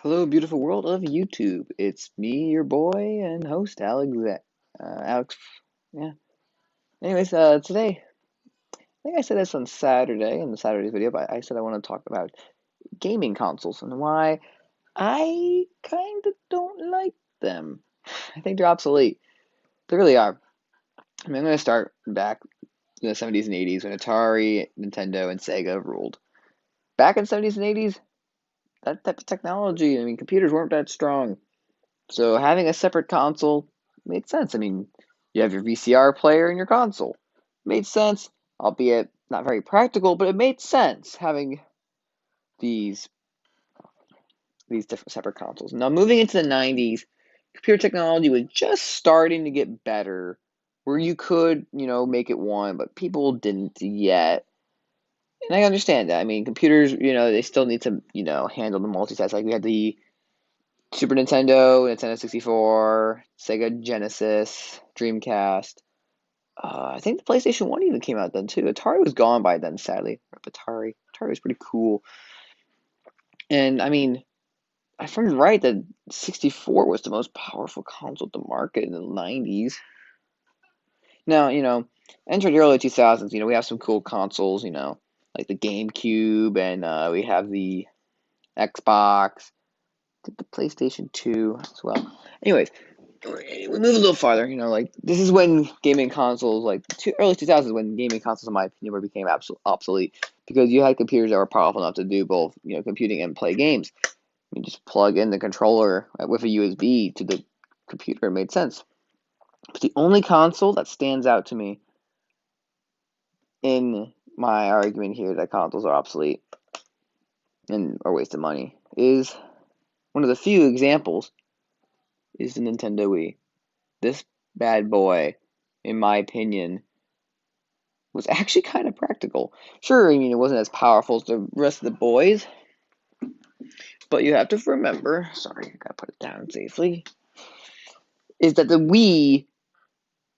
Hello, beautiful world of YouTube. It's me, your boy and host, Alex. Yeah. Anyways, today, I think I said this on Saturday in the Saturday's video, but I said I want to talk about gaming consoles and why I kind of don't like them. I think they're obsolete. They really are. I mean, I'm going to start back in the 70s and 80s when Atari, Nintendo, and Sega ruled. Back in the 70s and 80s, that type of technology, I mean, computers weren't that strong. So having a separate console made sense. I mean, you have your VCR player in your console. Made sense, albeit not very practical, but it made sense having these different separate consoles. Now moving into the 90s, computer technology was just starting to get better where you could, make it one, but people didn't yet. And I understand that. I mean, computers, they still need to, handle the multitask. Like we had the Super Nintendo, Nintendo 64, Sega Genesis, Dreamcast. I think the PlayStation 1 even came out then too. Atari was gone by then, sadly. Rip Atari. Atari was pretty cool. And I mean, if I'm right, that 64 was the most powerful console at the market in the 90s. Now, enter the early 2000s, we have some cool consoles, like the GameCube, and we have the Xbox, I think the PlayStation 2 as well. Anyways, we move a little farther, like this is when gaming consoles, like early 2000s, when gaming consoles, in my opinion, became obsolete because you had computers that were powerful enough to do both, computing and play games. You just plug in the controller with a USB to the computer. It made sense. But the only console that stands out to me in my argument here that consoles are obsolete and are a waste of money is one of the few examples is the Nintendo Wii. This bad boy, in my opinion, was actually kind of practical. Sure, I mean, it wasn't as powerful as the rest of the boys, but you have to remember, sorry, I gotta put it down safely, is that the Wii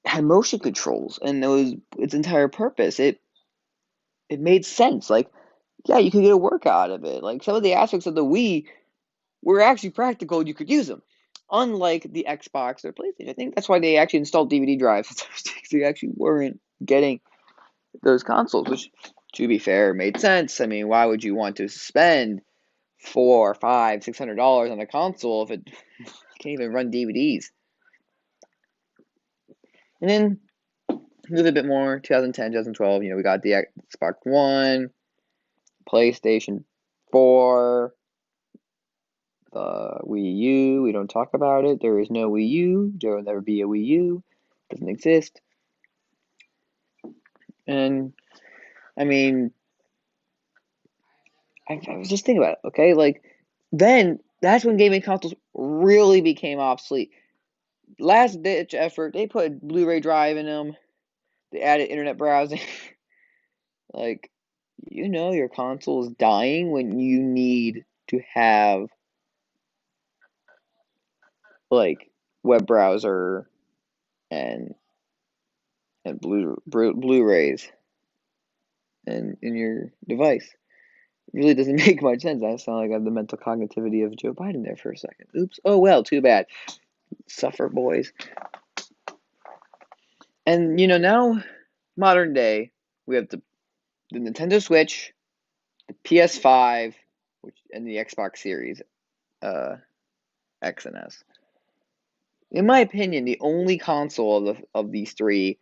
had motion controls, and it was its entire purpose. It made sense. Like, yeah, you could get a workout out of it. Like, some of the aspects of the Wii were actually practical, and you could use them. Unlike the Xbox or PlayStation. I think that's why they actually installed DVD drives. They actually weren't getting those consoles, which, to be fair, made sense. I mean, why would you want to spend $400, $500, $600 on a console if it can't even run DVDs? And then move a bit more, 2010, 2012, we got the Xbox One, PlayStation 4, the Wii U. We don't talk about it. There is no Wii U. There will never be a Wii U. It doesn't exist. And I mean, I was just thinking about it, okay? Like, then that's when gaming consoles really became obsolete. Last ditch effort, they put a Blu-ray drive in them. They added internet browsing. Like, your console is dying when you need to have like web browser and Blu-rays and in your device. It really doesn't make much sense. I sound like I have the mental cognitivity of Joe Biden there for a second. Oops. Oh well, too bad. Suffer, boys. And now, modern day, we have the Nintendo Switch, the PS5, and the Xbox Series X and S. In my opinion, the only console of these three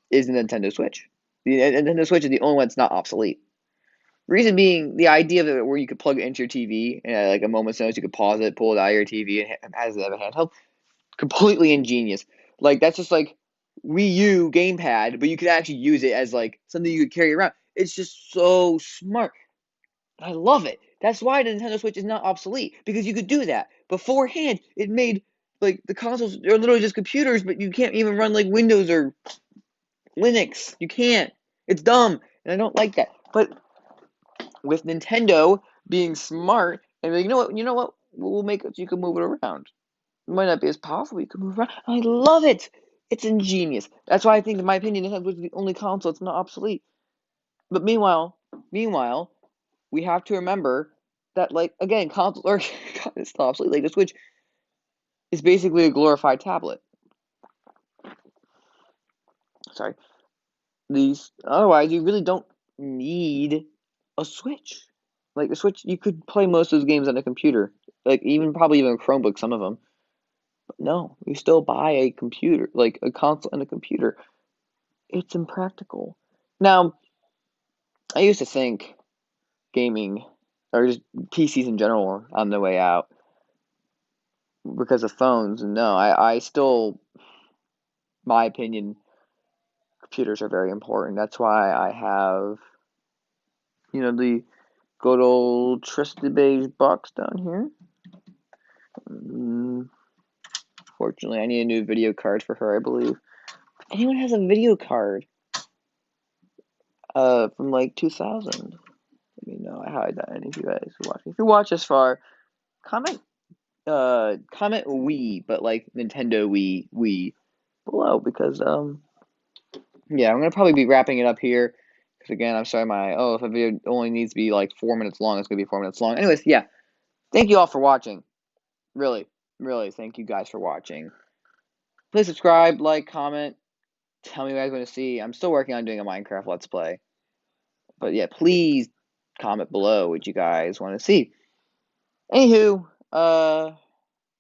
is the Nintendo Switch. The Nintendo Switch is the only one that's not obsolete. Reason being, the idea of it where you could plug it into your TV and at like a moment's notice you could pause it, pull it out of your TV, and as it have a handheld, completely ingenious. Like that's just like Wii U gamepad, but you could actually use it as like something you could carry around. It's just so smart. I love it. That's why the Nintendo Switch is not obsolete because you could do that. Beforehand, it made like the consoles are literally just computers, but you can't even run like Windows or Linux. You can't. It's dumb, and I don't like that. But with Nintendo being smart and like, you know what, we'll make it so you can move it around. It might not be as powerful, but you can move around. I love it. It's ingenious. That's why I think, in my opinion, Nintendo is the only console that's not obsolete. But meanwhile, we have to remember that, like, again, console or it's obsolete. Like, the Switch is basically a glorified tablet. Sorry. These otherwise you really don't need a Switch. Like the Switch, you could play most of those games on a computer, like probably even a Chromebook, some of them. But no, you still buy a computer, like a console and a computer. It's impractical. Now, I used to think gaming or just PCs in general were on the way out because of phones. And no, I still, my opinion, computers are very important. That's why I have, the good old trusty beige box down here. Fortunately, I need a new video card for her, I believe. If anyone has a video card from like 2000, let me know. I highly doubt any of you guys who watch. If you watch this far, comment comment Wii, but like Nintendo Wii below, because yeah, I'm gonna probably be wrapping it up here. Because again, I'm sorry, if a video only needs to be like 4 minutes long, it's gonna be 4 minutes long. Anyways, yeah, thank you all for watching. Really, really, thank you guys for watching. Please subscribe, like, comment, tell me what you guys want to see. I'm still working on doing a Minecraft Let's Play. But yeah, please comment below what you guys want to see. Anywho,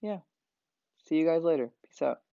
yeah. See you guys later. Peace out.